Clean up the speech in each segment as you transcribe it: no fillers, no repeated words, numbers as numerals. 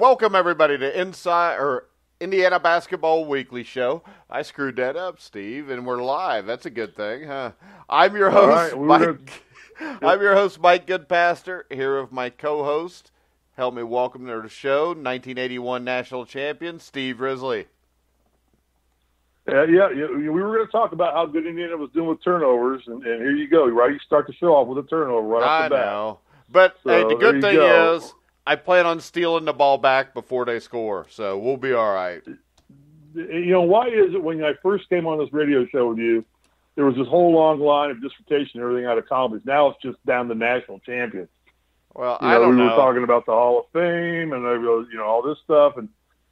Welcome everybody to Indiana Basketball Weekly Show. I screwed that up, Steve, and we're live. That's a good thing, huh? I'm your host, Mike. I'm your host, Mike Goodpaster, here with my co-host. Help me welcome to the show, 1981 national champion, Steve Risley. Yeah, we were going to talk about how good Indiana was doing with turnovers, and here you go. Right, you start the show off with a turnover right off the bat. I know, but hey, the good thing is I plan on stealing the ball back before they score, so we'll be all right. You know, why is it when I first came on this radio show with you, there was this whole long line of dissertation and everything I'd accomplished. Now it's just down to national champions. Well, I don't know. We were talking about the Hall of Fame and all this stuff, and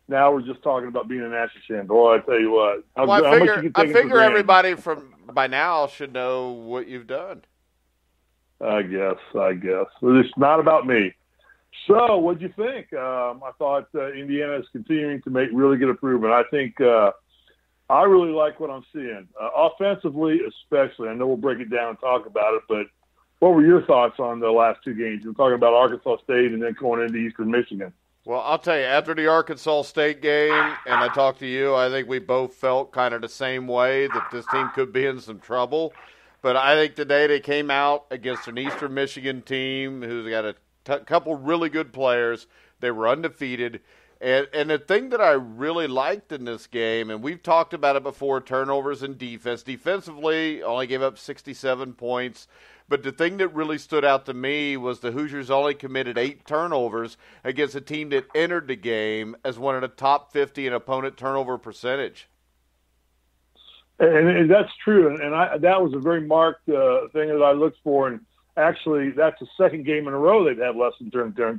now we're just talking about being a national champion. Boy, I tell you what. I figure everybody from by now should know what you've done. I guess. It's not about me. So, what'd you think? I thought Indiana is continuing to make really good improvement. I think I really like what I'm seeing. Offensively, especially. I know we'll break it down and talk about it, but what were your thoughts on the last two games? We're talking about Arkansas State and then going into Eastern Michigan. Well, I'll tell you, after the Arkansas State game, and I talked to you, I think we both felt kind of the same way, that this team could be in some trouble. But I think today they came out against an Eastern Michigan team who's got a couple really good players. They were undefeated. And the thing that I really liked in this game, and we've talked about it before, turnovers and defense. Defensively, only gave up 67 points. But the thing that really stood out to me was the Hoosiers only committed 8 turnovers against a team that entered the game as one of the top 50 in opponent turnover percentage. And that's true. And that was a very marked thing that I looked for. And actually, that's the second game in a row they've had less than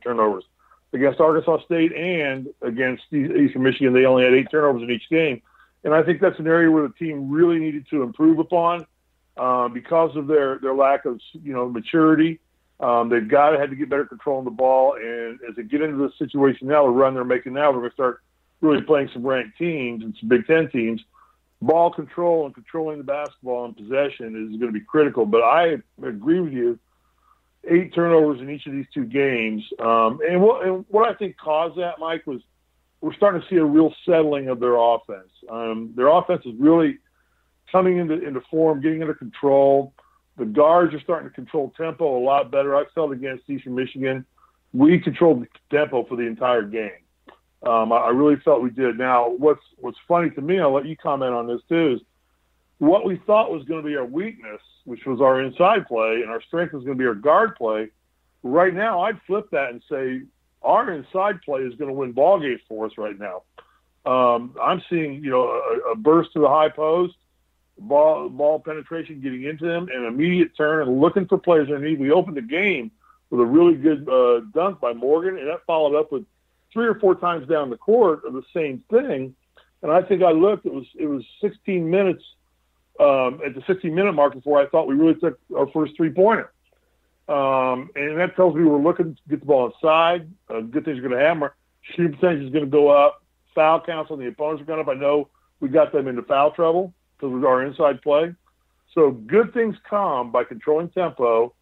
turnovers. Against Arkansas State and against Eastern Michigan, they only had 8 turnovers in each game. And I think that's an area where the team really needed to improve upon. Because of their lack of maturity, they've had to get better control of the ball. And as they get into the situation now, the run they're making now, they're going to start really playing some ranked teams and some Big Ten teams. Ball control and controlling the basketball and possession is going to be critical. But I agree with you. 8 turnovers in each of these two games. And what I think caused that, Mike, was we're starting to see a real settling of their offense. Their offense is really coming into form, getting under control. The guards are starting to control tempo a lot better. I felt against Eastern Michigan, we controlled the tempo for the entire game. I really felt we did. Now, what's funny to me, I'll let you comment on this too, is what we thought was going to be our weakness, which was our inside play, and our strength was going to be our guard play. Right now, I'd flip that and say our inside play is going to win ball games for us right now. I'm seeing, a burst to the high post, ball penetration getting into them, and immediate turn and looking for players underneath. We opened the game with a really good dunk by Morgan, and that followed up with 3 or 4 times down the court of the same thing. And I think I looked, it was 16 minutes at the 16-minute mark before I thought we really took our first three-pointer. And that tells me we're looking to get the ball inside. Good things are going to happen. Our shooting percentage is going to go up. Foul counts on the opponents are going up. I know we got them into foul trouble because of our inside play. So good things come by controlling tempo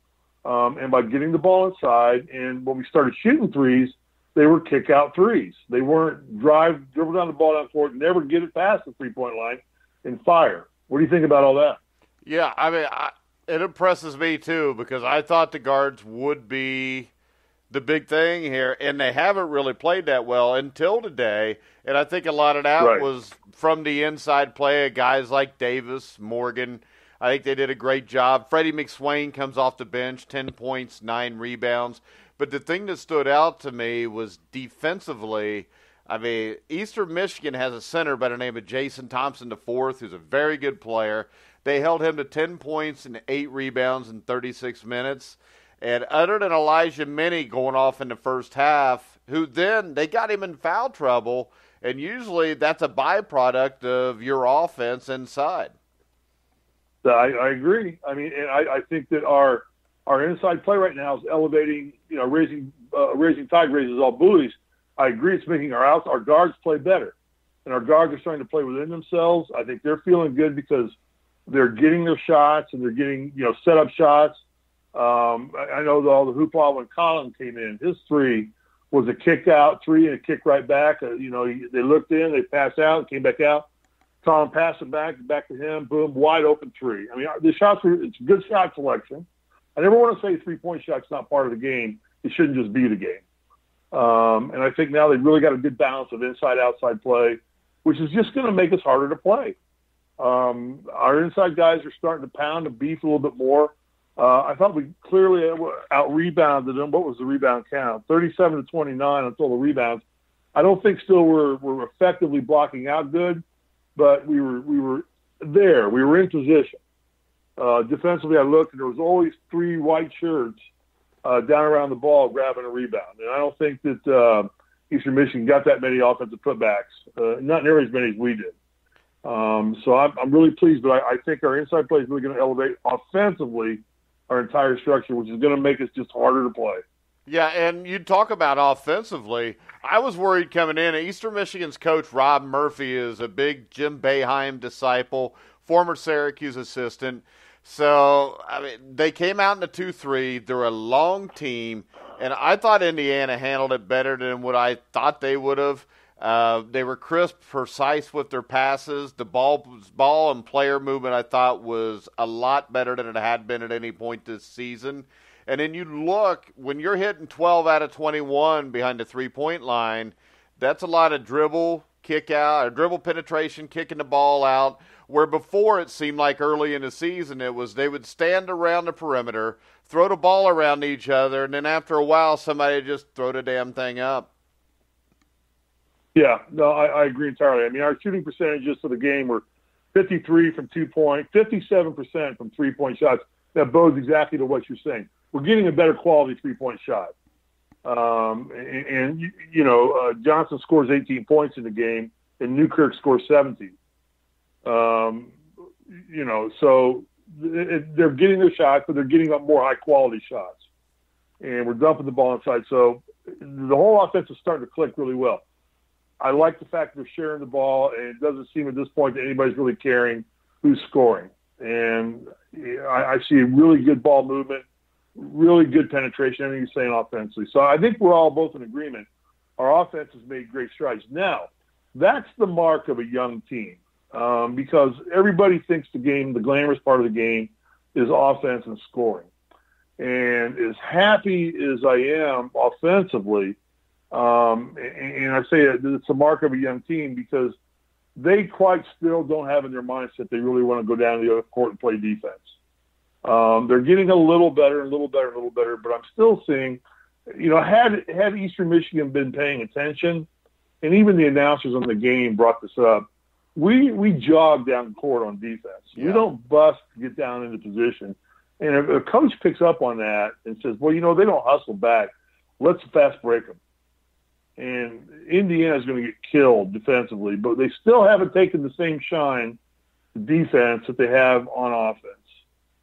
and by getting the ball inside. And when we started shooting threes, they were kick-out threes. They weren't dribble down the ball down court, never get it past the three-point line and fire. What do you think about all that? Yeah, I mean, it impresses me too because I thought the guards would be the big thing here, and they haven't really played that well until today. And I think a lot of that was from the inside play of guys like Davis, Morgan. I think they did a great job. Freddie McSwain comes off the bench, 10 points, 9 rebounds. But the thing that stood out to me was defensively. I mean, Eastern Michigan has a center by the name of Jason Thompson IV, who's a very good player. They held him to 10 points and 8 rebounds in 36 minutes. And other than Elijah Minnie going off in the first half, who then they got him in foul trouble, and usually that's a byproduct of your offense inside. I agree. I mean, and I think that our inside play right now is elevating, raising tide raises all buoys. I agree it's making our guards play better. And our guards are starting to play within themselves. I think they're feeling good because they're getting their shots and they're getting, set up shots. I know all the hoopla when Colin came in. His 3 was a kick out three and a kick right back. They looked in, they passed out, came back out. Tom passed it back to him, boom, wide open three. I mean, the shots it's good shot selection. I never want to say 3-point shot's not part of the game. It shouldn't just be the game. And I think now they've really got a good balance of inside-outside play, which is just going to make us harder to play. Our inside guys are starting to pound and beef a little bit more. I thought we clearly out-rebounded them. What was the rebound count? 37-29 on total rebounds. I don't think still we're effectively blocking out good, but we were there. We were in position. Defensively, I looked, and there was always 3 white shirts down around the ball grabbing a rebound. And I don't think that Eastern Michigan got that many offensive putbacks, not nearly as many as we did. So I'm really pleased, but I think our inside play is really going to elevate offensively our entire structure, which is going to make us just harder to play. Yeah, and you talk about offensively. I was worried coming in. Eastern Michigan's coach, Rob Murphy, is a big Jim Boeheim disciple, former Syracuse assistant. So, I mean, they came out in the 2-3. They're a long team, and I thought Indiana handled it better than what I thought they would have. They were crisp, precise with their passes. The ball and player movement, I thought, was a lot better than it had been at any point this season. And then you look, when you're hitting 12 out of 21 behind the three-point line, that's a lot of dribble, kick out, or dribble penetration, kicking the ball out, where before it seemed like early in the season it was they would stand around the perimeter, throw the ball around each other, and then after a while somebody would just throw the damn thing up. Yeah, no, I agree entirely. I mean, our shooting percentages for the game were 53 from 2-point, 57% from 3-point shots. That bodes exactly to what you're saying. We're getting a better quality 3-point shot. Johnson scores 18 points in the game, and Newkirk scores 17. So they're getting their shots, but they're getting up more high-quality shots. And we're dumping the ball inside. So the whole offense is starting to click really well. I like the fact that they're sharing the ball, and it doesn't seem at this point that anybody's really caring who's scoring. And I see a really good ball movement, really good penetration, everything you're saying offensively. So I think we're all both in agreement. Our offense has made great strides. Now, that's the mark of a young team because everybody thinks the glamorous part of the game is offense and scoring. And as happy as I am offensively, and I say it's a mark of a young team because they quite still don't have in their mindset they really want to go down to the other court and play defense. They're getting a little better, but I'm still seeing, had Eastern Michigan been paying attention, and even the announcers on the game brought this up, we jog down the court on defense. Yeah. We don't bust to get down into position. And if a coach picks up on that and says, well, they don't hustle back, let's fast break them. And Indiana's going to get killed defensively, but they still haven't taken the same shine to defense that they have on offense.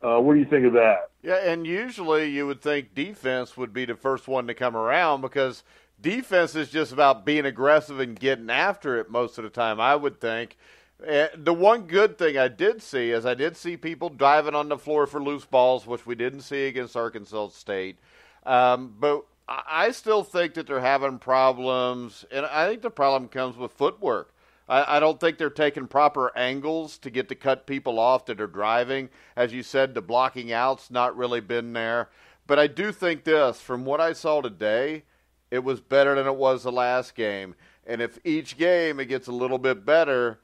What do you think of that? Yeah, and usually you would think defense would be the first one to come around because defense is just about being aggressive and getting after it most of the time, I would think. The one good thing I did see is I did see people driving on the floor for loose balls, which we didn't see against Arkansas State. But I still think that they're having problems, and I think the problem comes with footwork. I don't think they're taking proper angles to get to cut people off that are driving. As you said, the blocking out's not really been there. But I do think this, from what I saw today, it was better than it was the last game. And if each game it gets a little bit better,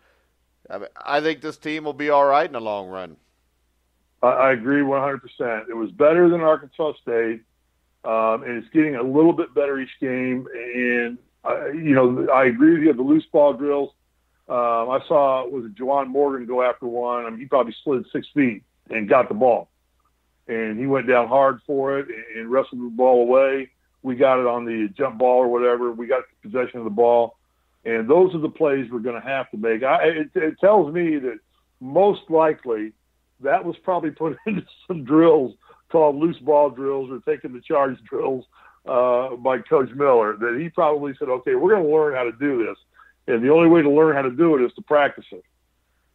I think this team will be all right in the long run. I agree 100%. It was better than Arkansas State. And it's getting a little bit better each game. And, I agree with you. The loose ball drills, I saw, Juwan Morgan go after one. I mean, he probably slid 6 feet and got the ball. And he went down hard for it and wrestled the ball away. We got it on the jump ball or whatever. We got possession of the ball. And those are the plays we're going to have to make. It tells me that most likely that was probably put into some drills called loose ball drills or taking the charge drills by Coach Miller, that he probably said, okay, we're going to learn how to do this. And the only way to learn how to do it is to practice it.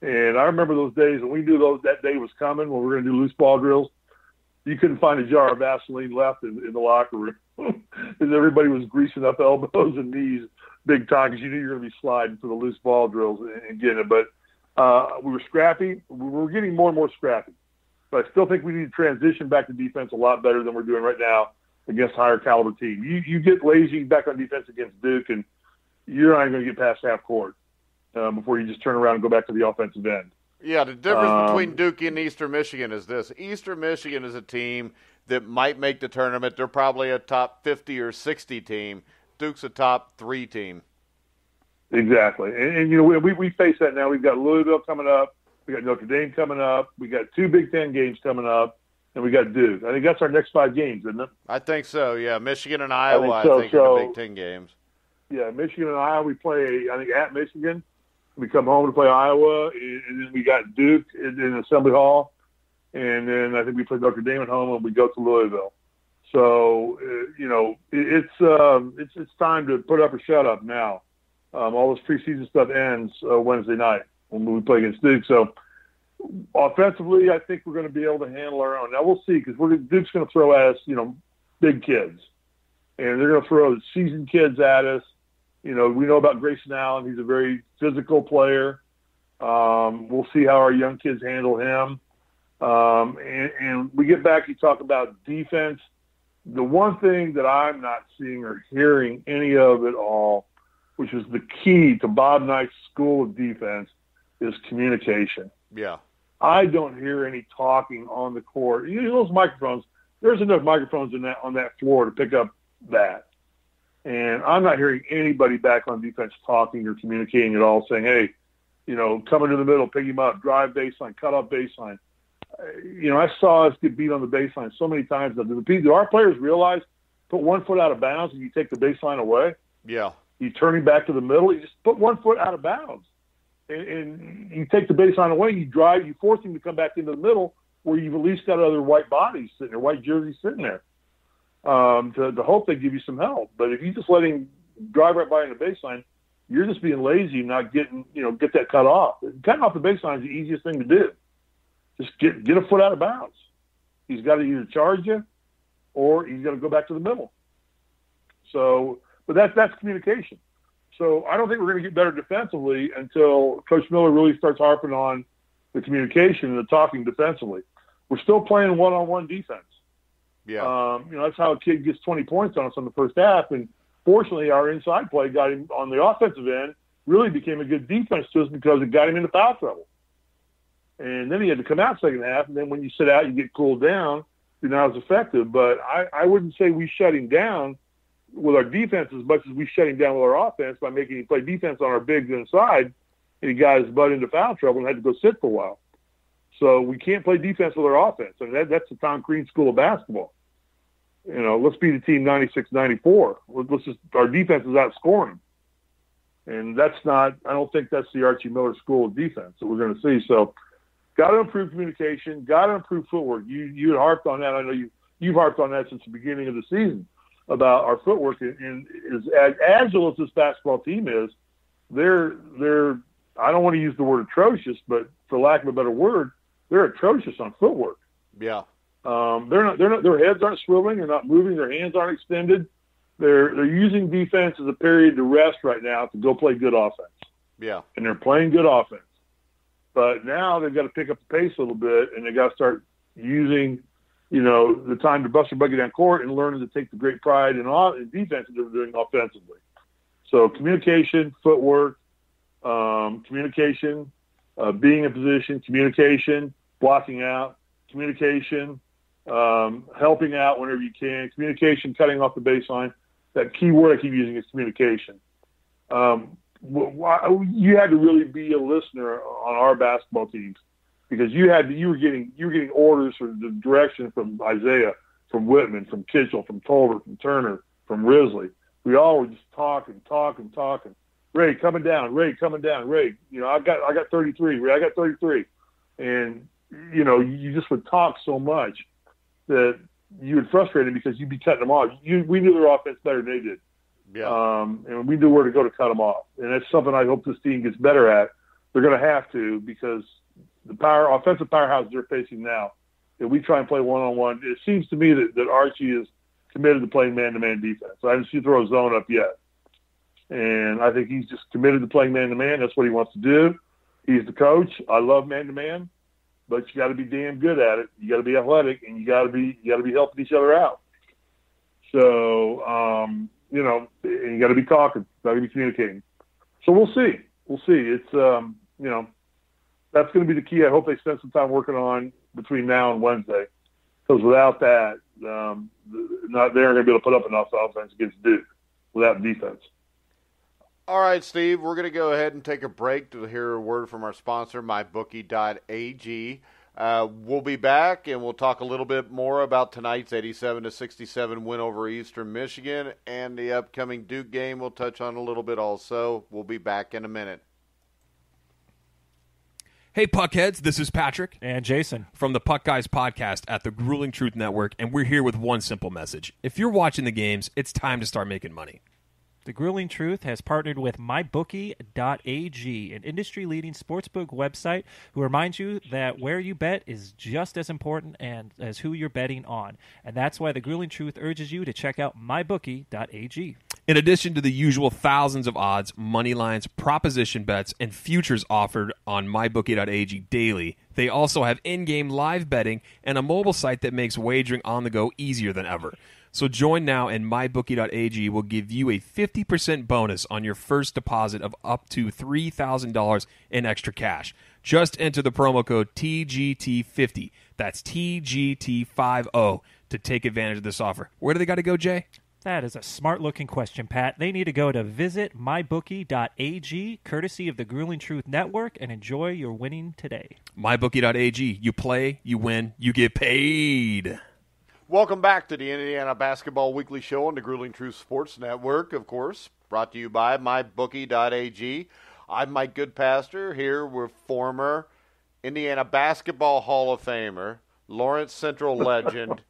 And I remember those days when we knew that day was coming when we were going to do loose ball drills. you couldn't find a jar of Vaseline left in the locker room because everybody was greasing up elbows and knees big time because you knew you were going to be sliding for the loose ball drills and getting it. But we were scrappy. We were getting more and more scrappy. But I still think we need to transition back to defense a lot better than we're doing right now against higher caliber team. You get lazy back on defense against Duke, and you're not even going to get past half court before you just turn around and go back to the offensive end. Yeah, the difference between Duke and Eastern Michigan is this. Eastern Michigan is a team that might make the tournament. They're probably a top 50 or 60 team. Duke's a top 3 team. Exactly. And you know, we face that now. We've got Louisville coming up. We got Notre Dame coming up. We got 2 Big Ten games coming up. And we got Duke. I think that's our next 5 games, isn't it? I think so, yeah. Michigan and Iowa, I think are the Big Ten games. Yeah, Michigan and Iowa, we play, I think, at Michigan. We come home to play Iowa, and then we got Duke in Assembly Hall. And then I think we play Notre Dame at home, and we go to Louisville. So, you know, it's time to put up or shut up now. All this preseason stuff ends Wednesday night when we play against Duke. So, offensively, I think we're going to be able to handle our own. Now, we'll see, because Duke's going to throw at us, you know, big kids. And they're going to throw seasoned kids at us. You know, we know about Grayson Allen. He's a very physical player. We'll see how our young kids handle him. And we get back, you talk about defense. The one thing that I'm not seeing or hearing any of at all, which is the key to Bob Knight's school of defense, is communication. Yeah. I don't hear any talking on the court. You know those microphones, there's enough microphones on that floor to pick up that. And I'm not hearing anybody back on defense talking or communicating at all, saying, hey, you know, come into the middle, pick him up, drive baseline, cut off baseline. You know, I saw us get beat on the baseline so many times. Do our players realize put 1 foot out of bounds and you take the baseline away? Yeah. You turn him back to the middle, you just put 1 foot out of bounds. And you take the baseline away, you drive, you force him to come back into the middle where you've at least got other white bodies sitting there, white jerseys sitting there. To hope they give you some help. But if you just let him drive right by in the baseline, you're just being lazy and not getting, you know, get that cut off. Cutting off the baseline is the easiest thing to do. Just get a foot out of bounds. He's got to either charge you or he's got to go back to the middle. So, but that's communication. So I don't think we're going to get better defensively until Coach Miller really starts harping on the communication and the talking defensively. We're still playing one-on-one defense. Yeah. You know, that's how a kid gets 20 points on us in the first half. And fortunately, our inside play got him on the offensive end, really became a good defense to us because it got him into foul trouble. And then he had to come out second half. And then when you sit out, you get cooled down. You're not as effective. But I wouldn't say we shut him down with our defense as much as we shut him down with our offense by making him play defense on our bigs inside. And he got his butt into foul trouble and had to go sit for a while. So we can't play defense with our offense. I mean, that's the Tom Crean School of Basketball. You know, let's beat a team 96-94. Let's just, our defense is outscoring. And that's not, I don't think that's the Archie Miller School of defense that we're going to see. So got to improve communication, got to improve footwork. You had harped on that. I know you've harped on that since the beginning of the season about our footwork. And as agile as this basketball team is, they're I don't want to use the word atrocious, but for lack of a better word, they're atrocious on footwork. Yeah. They're not, their heads aren't swiveling. They're not moving. Their hands aren't extended. They're using defense as a period to rest right now to go play good offense. Yeah. And they're playing good offense. But now they've got to pick up the pace a little bit, and they've got to start using, you know, the time to bust their bucket down court and learning to take the great pride in defense that they're doing offensively. So communication, footwork, communication, being in position, communication, blocking out, communication, helping out whenever you can, communication, cutting off the baseline. That key word I keep using is communication. You had to really be a listener on our basketball teams because you were getting orders or the direction from Isaiah, from Whitman, from Kitchell, from Tolbert, from Turner, from Risley. We all were just talking. Ray coming down. Ray, you know, I got 33. Ray, I got 33. And, you know, you just would talk so much that you would frustrate them because you'd be cutting them off. We knew their offense better than they did. Yeah. And we knew where to go to cut them off. And that's something I hope this team gets better at. They're going to have to because the offensive powerhouse they're facing now that we try and play one-on-one. It seems to me that Archie is committed to playing man-to-man defense. I didn't see him throw a zone up yet. And I think he's just committed to playing man-to-man. That's what he wants to do. He's the coach. I love man-to-man, but you got to be damn good at it. You got to be athletic, and you got to be helping each other out. So, and you got to be talking, got to be communicating. So we'll see. We'll see. It's, that's going to be the key. I hope they spend some time working on between now and Wednesday, because without that, they're not going to be able to put up enough offense against Duke without defense. All right, Steve, we're going to go ahead and take a break to hear a word from our sponsor, mybookie.ag. We'll be back, and we'll talk a little bit more about tonight's 87-67 win over Eastern Michigan and the upcoming Duke game. We'll touch on a little bit also. We'll be back in a minute. Hey, Puckheads, this is Patrick. And Jason. From the Puck Guys podcast at the Grueling Truth Network, and we're here with one simple message. If you're watching the games, it's time to start making money. The Grueling Truth has partnered with mybookie.ag, an industry-leading sportsbook website who reminds you that where you bet is just as important as who you're betting on. And that's why the Grueling Truth urges you to check out mybookie.ag. In addition to the usual thousands of odds, money lines, proposition bets, and futures offered on mybookie.ag daily, they also have in-game live betting and a mobile site that makes wagering on the go easier than ever. So join now, and mybookie.ag will give you a 50% bonus on your first deposit of up to $3,000 in extra cash. Just enter the promo code TGT50. That's TGT50 to take advantage of this offer. Where do they got to go, Jay? That is a smart-looking question, Pat. They need to go to visit mybookie.ag, courtesy of the Grueling Truth Network, and enjoy your winning today. Mybookie.ag. You play, you win, you get paid. Welcome back to the Indiana Basketball Weekly Show on the Grueling Truth Sports Network, of course, brought to you by mybookie.ag. I'm Mike Goodpaster, here with former Indiana Basketball Hall of Famer, Lawrence Central legend,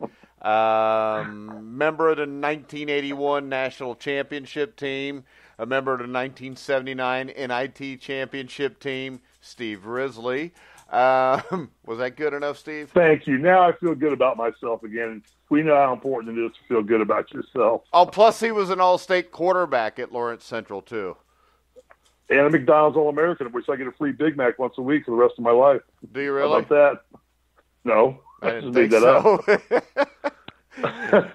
member of the 1981 National Championship team, a member of the 1979 NIT Championship team, Steve Risley. Was that good enough, Steve? Thank you. Now I feel good about myself again. We know how important it is to feel good about yourself. Oh, plus he was an all-state quarterback at Lawrence Central, too. And a McDonald's All-American, which I get a free Big Mac once a week for the rest of my life. Do you really? How about that? No. I didn't think so.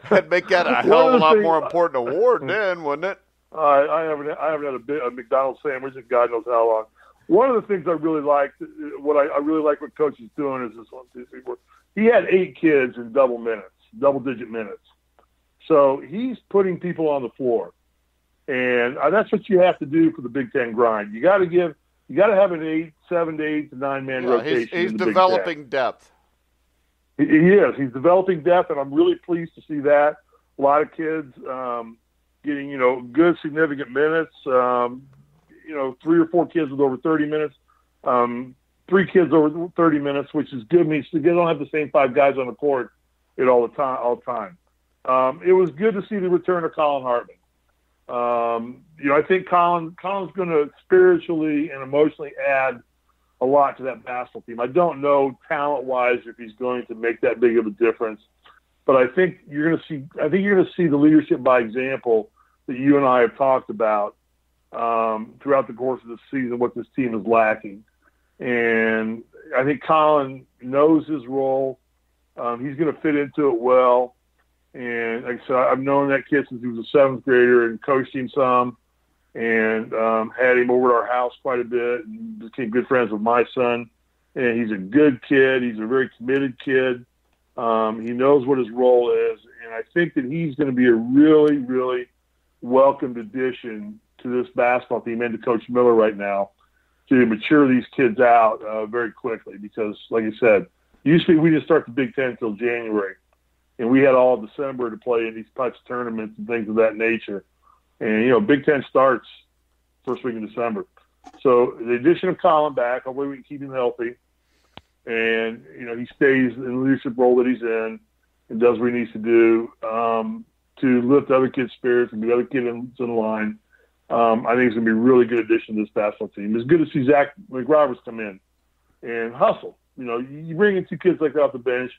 That'd make that a hell of a lot more important award then, wouldn't it? I haven't had a McDonald's sandwich in God knows how long. One of the things I really liked, I really like what Coach is doing is this 1, 2, 3, 4. He had 8 kids in double-digit minutes. So he's putting people on the floor, and that's what you have to do for the Big Ten grind. You got to have an 7 to 8 to 9 man rotation. He's developing depth. He is. He's developing depth, and I'm really pleased to see that. A lot of kids getting good significant minutes. 3 or 4 kids with over 30 minutes, 3 kids over 30 minutes, which is good. Means they don't have the same 5 guys on the court all the time. It was good to see the return of Colin Hartman. I think Colin's going to spiritually and emotionally add a lot to that basketball team. I don't know talent-wise if he's going to make that big of a difference, but I think you're going to see the leadership by example that you and I have talked about throughout the course of the season, what this team is lacking. And I think Colin knows his role. He's going to fit into it well. And like I said, I've known that kid since he was a 7th grader and coached him some and had him over at our house quite a bit and became good friends with my son. And he's a good kid. He's a very committed kid. He knows what his role is. And I think that he's going to be a really, really welcomed addition to this basketball team and to Coach Miller right now to mature these kids out very quickly because, like I said, usually we didn't start the Big Ten until January, and we had all December to play in these types of tournaments and things of that nature. And, Big Ten starts first week in December. So the addition of Colin back, hopefully we can keep him healthy, and, he stays in the leadership role that he's in and does what he needs to do to lift other kids' spirits and get other kids in the line. I think it's going to be a really good addition to this basketball team. It's good to see Zach McRoberts come in and hustle. You bring in 2 kids like that off the bench,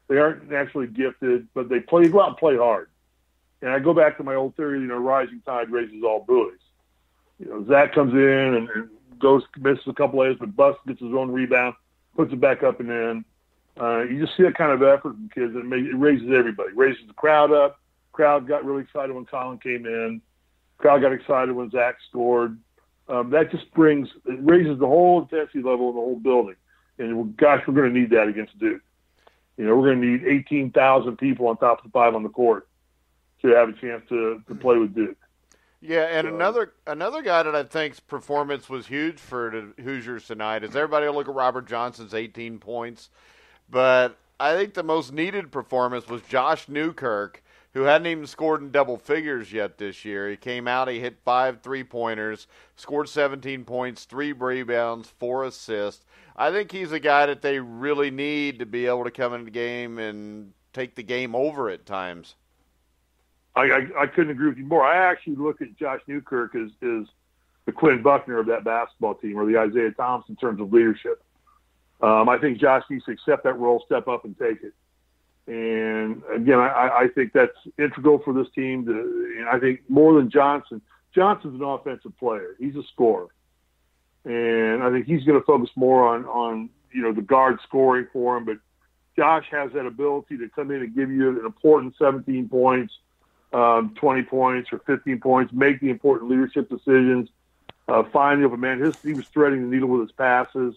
They aren't naturally gifted, but they go out and play hard. And I go back to my old theory, rising tide raises all buoys. Zach comes in and misses a couple A's, but Bus gets his own rebound, puts it back up and in. You just see that kind of effort from kids, and it raises everybody. It raises the crowd up. Crowd got really excited when Colin came in. Crowd got excited when Zach scored. That just raises the whole intensity level in the whole building. And gosh, we're going to need that against Duke. We're going to need 18,000 people on top of the 5 on the court to have a chance to play with Duke. Yeah, and another guy that I think's performance was huge for the Hoosiers tonight is everybody will look at Robert Johnson's 18 points, but I think the most needed performance was Josh Newkirk, who hadn't even scored in double figures yet this year. He came out, he hit 5 3-pointers, scored 17 points, 3 rebounds, 4 assists. I think he's a guy that they really need to be able to come into the game and take the game over at times. I couldn't agree with you more. I actually look at Josh Newkirk as the Quinn Buckner of that basketball team, or the Isaiah Thomas in terms of leadership. I think Josh needs to accept that role, step up, and take it. And, again, I think that's integral for this team. And I think more than Johnson. Johnson's an offensive player. He's a scorer. And I think he's going to focus more on the guard scoring for him. But Josh has that ability to come in and give you an important 17 points, 20 points or 15 points, make the important leadership decisions, find the open man. He was threading the needle with his passes,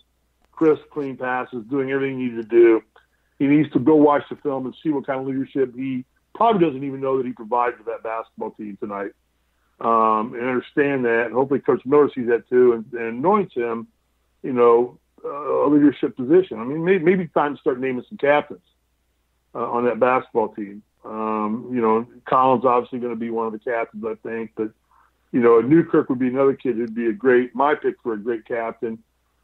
crisp, clean passes, doing everything he needed to do. He needs to go watch the film and see what kind of leadership he probably doesn't even know that he provided for that basketball team tonight. And understand that. And hopefully Coach Miller sees that too and anoints him, a leadership position. I mean, maybe time to start naming some captains on that basketball team. Colin's obviously going to be one of the captains, I think. But, Newkirk would be another kid who'd be my pick for a great captain.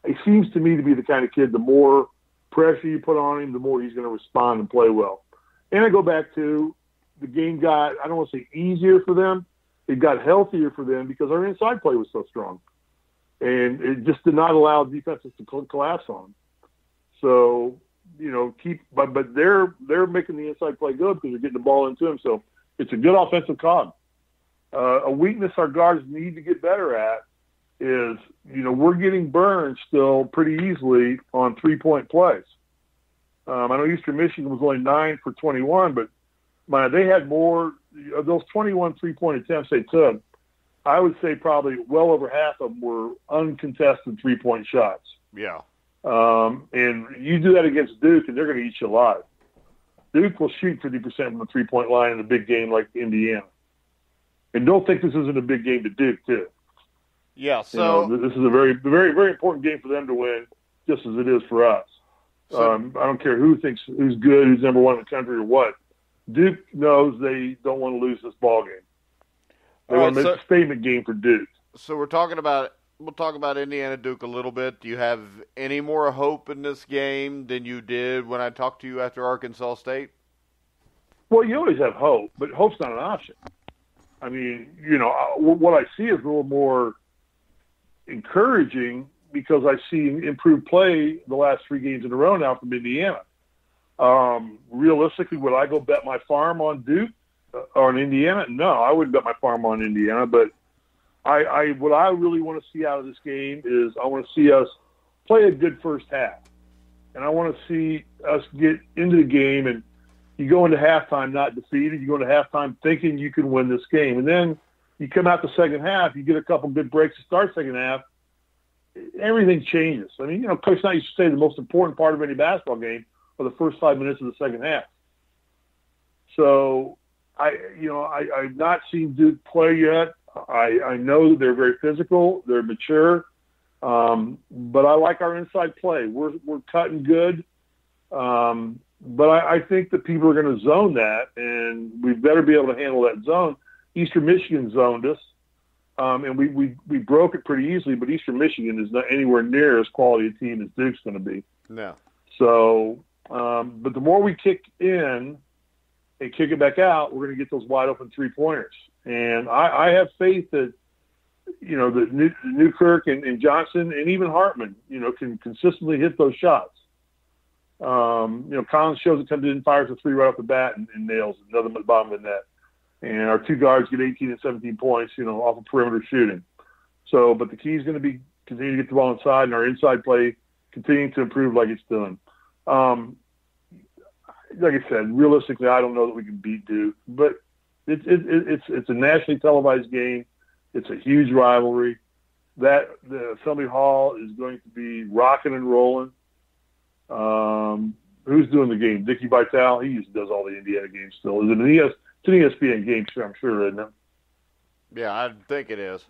He seems to me to be the kind of kid, the more pressure you put on him, the more he's going to respond and play well. And I go back to the game got, I don't want to say easier for them. It got healthier for them because our inside play was so strong. And it just did not allow defenses to collapse on them. So, but they're making the inside play good because they're getting the ball into him. So it's a good offensive cog. A weakness our guards need to get better at is, we're getting burned still pretty easily on 3-point plays. I know Eastern Michigan was only 9 for 21, but they had more of those 21 3-point attempts they took. I would say probably well over half of them were uncontested 3-point shots. Yeah. And you do that against Duke, and they're going to eat you alive. Duke will shoot 50% from the 3-point line in a big game like Indiana. And don't think this isn't a big game to Duke, too. Yeah, so this is a very, very, very important game for them to win, just as it is for us. I don't care who's good, who's number one in the country or what. Duke knows they don't want to lose this ball game. They want to make a statement game for Duke. So we'll talk about Indiana Duke a little bit. Do you have any more hope in this game than you did when I talked to you after Arkansas State? Well, you always have hope, but hope's not an option. I mean, what I see is a little more encouraging because I see improved play the last 3 games in a row now from Indiana. Realistically, would I go bet my farm on Duke or on Indiana? No, I wouldn't bet my farm on Indiana. But what I really want to see out of this game is I want to see us play a good first half. And I want to see us get into the game, and you go into halftime not defeated. You go into halftime thinking you can win this game. And then you come out the second half, you get a couple good breaks to start second half, everything changes. I mean, Coach Knight used to say the most important part of any basketball game are the first 5 minutes of the second half. So I've not seen Duke play yet. I know that they're very physical, they're mature, but I like our inside play. We're cutting good, but I think that people are going to zone that, and we better be able to handle that zone. Eastern Michigan zoned us, and we broke it pretty easily, but Eastern Michigan is not anywhere near as quality a team as Duke's going to be. No. So, but the more we kick in and kick it back out, we're going to get those wide open 3-pointers. And I have faith that, that Newkirk and Johnson and even Hartman, can consistently hit those shots. Collins shows it comes in, fires a three right off the bat, and nails it, nothing but the bottom of the net. And our two guards get 18 and 17 points, off of perimeter shooting. So, but the key is going to be continue to get the ball inside, and our inside play continuing to improve like it's doing. Like I said, realistically, I don't know that we can beat Duke, but it's a nationally televised game. It's a huge rivalry. The Assembly Hall is going to be rocking and rolling. Who's doing the game? Dickie Vitale. He does all the Indiana games still. Is it it's an ESPN game, I'm sure, isn't it? Yeah, I think it is.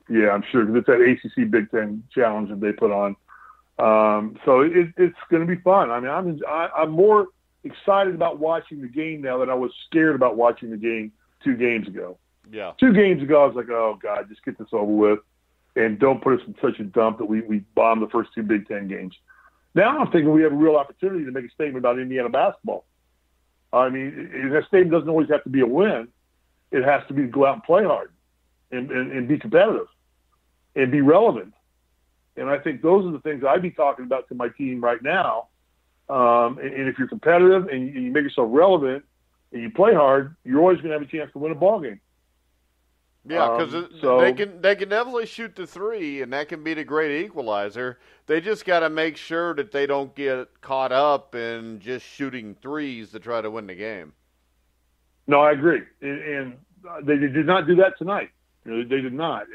Yeah, I'm sure, because it's that ACC Big Ten challenge that they put on. So it's going to be fun. I mean, I'm more excited about watching the game now than I was scared about watching the game 2 games ago. Yeah. 2 games ago, I was like, oh, God, just get this over with and don't put us in such a dump that we bombed the first 2 Big Ten games. Now I'm thinking we have a real opportunity to make a statement about Indiana basketball. I mean, that statement doesn't always have to be a win. It has to be to go out and play hard and be competitive and be relevant. And I think those are the things I'd be talking about to my team right now. And if you're competitive and you make yourself relevant and you play hard, you're always going to have a chance to win a ball game. Yeah, because they can definitely shoot the 3, and that can be the great equalizer. They just got to make sure that they don't get caught up in just shooting 3s to try to win the game. No, I agree, and they did not do that tonight. They did not,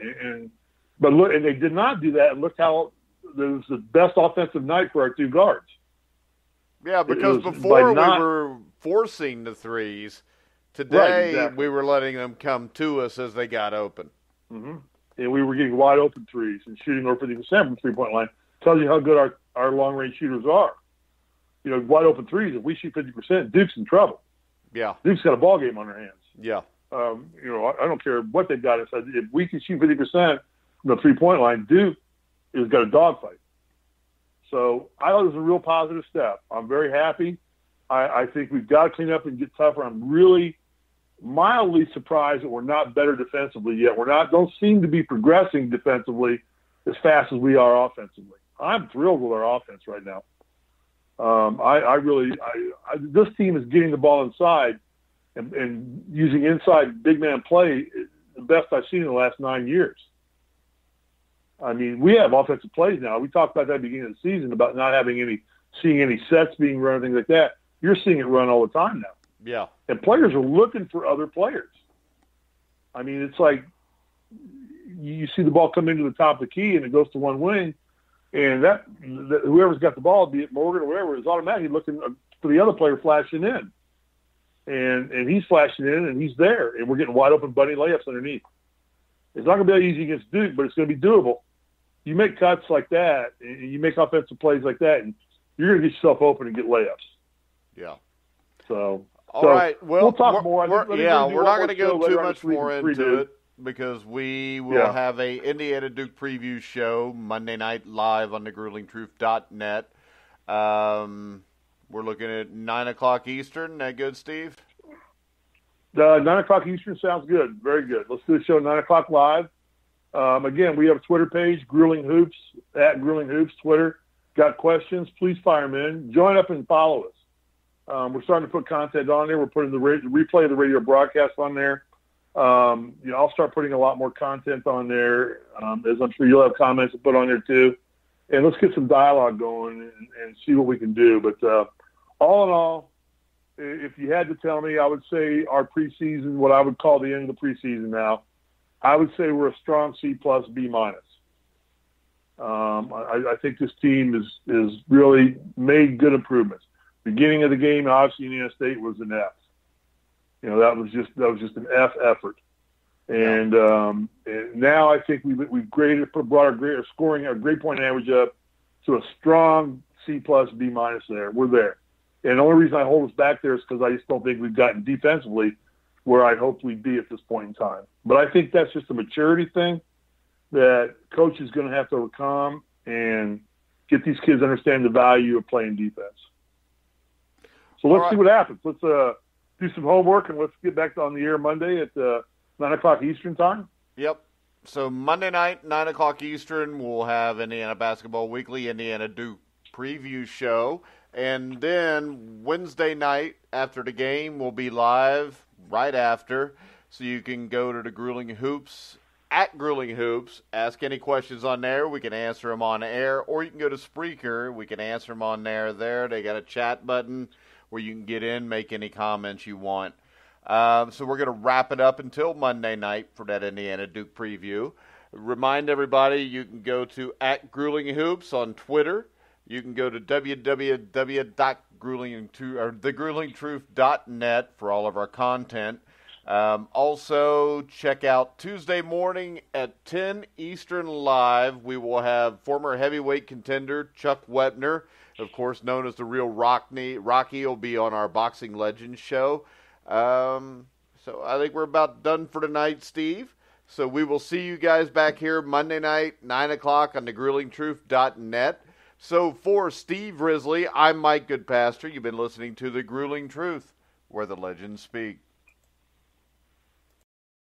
but look, and they did not do that. And look how it was the best offensive night for our 2 guards. Yeah, because before we were forcing the 3s. Today, right, exactly. We were letting them come to us as they got open. Mm-hmm. And we were getting wide open 3s and shooting over 50% from three-point line. Tells you how good our long-range shooters are. Wide open 3s, if we shoot 50%, Duke's in trouble. Yeah. Duke's got a ball game on their hands. Yeah. I don't care what they've got inside. If we can shoot 50% from the three-point line, Duke has got a dogfight. So I thought it was a real positive step. I'm very happy. I think we've got to clean up and get tougher. I'm really mildly surprised that we're not better defensively yet. Don't seem to be progressing defensively as fast as we are offensively. I'm thrilled with our offense right now. This team is getting the ball inside and using inside big man play the best I've seen in the last 9 years. I mean, we have offensive plays now. We talked about that at the beginning of the season about not seeing any sets being run, things like that. You're seeing it run all the time now. Yeah. And players are looking for other players. I mean, it's like you see the ball come into the top of the key and it goes to one wing, and that whoever's got the ball, be it Morgan or whoever, is automatically looking for the other player flashing in. And he's flashing in, and he's there, and we're getting wide open bunny layups underneath. It's not going to be easy against Duke, but it's going to be doable. You make cuts like that, and you make offensive plays like that, and you're going to get yourself open and get layups. Yeah. All right. Well, we'll talk more. We're not going to go too much more into it because we will have a Indiana Duke preview show Monday night live on thegruelingtruth.net. We're looking at 9 o'clock Eastern. That good, Steve? 9 o'clock Eastern sounds good. Very good. Let's do the show 9 o'clock live. Again, we have a Twitter page, Grueling Hoops, at Grueling Hoops, Twitter. Got questions? Please fire them in. Join up and follow us. We're starting to put content on there. We're putting the replay of the radio broadcast on there. I'll start putting a lot more content on there, as I'm sure you'll have comments to put on there too. And let's get some dialogue going and see what we can do. But all in all, if you had to tell me, I would say our preseason, what I would call the end of the preseason now, I would say we're a strong C+, B-. I think this team is really made good improvements. Beginning of the game, obviously, Indiana State was an F. That was just an F effort. And now I think we've brought our scoring, our grade point average up to a strong C+, B- there. We're there. And the only reason I hold us back there is because I just don't think we've gotten defensively where I hoped we'd be at this point in time. But I think that's just a maturity thing that coach is going to have to overcome and get these kids to understand the value of playing defense. So let's see what happens. Let's do some homework, and let's get back on the air Monday at 9 o'clock Eastern time. Yep. So Monday night, 9 o'clock Eastern, we'll have Indiana Basketball Weekly, Indiana Duke preview show. And then Wednesday night after the game, we'll be live right after. So you can go to the Grueling Hoops, at Grueling Hoops, ask any questions on there. We can answer them on air. Or you can go to Spreaker. We can answer them on there. They got a chat button where you can get in, make any comments you want. So we're going to wrap it up until Monday night for that Indiana Duke preview. Remind everybody you can go to at Grueling Hoops on Twitter. You can go to thegruelingtruth.net for all of our content. Also, check out Tuesday morning at 10 Eastern Live. We will have former heavyweight contender Chuck Wepner, of course known as the Real Rocky, will be on our Boxing Legends show. So I think we're about done for tonight, Steve. So we will see you guys back here Monday night, 9 o'clock on thegruelingtruth.net. So for Steve Risley, I'm Mike Goodpaster. You've been listening to The Grueling Truth, where the legends speak.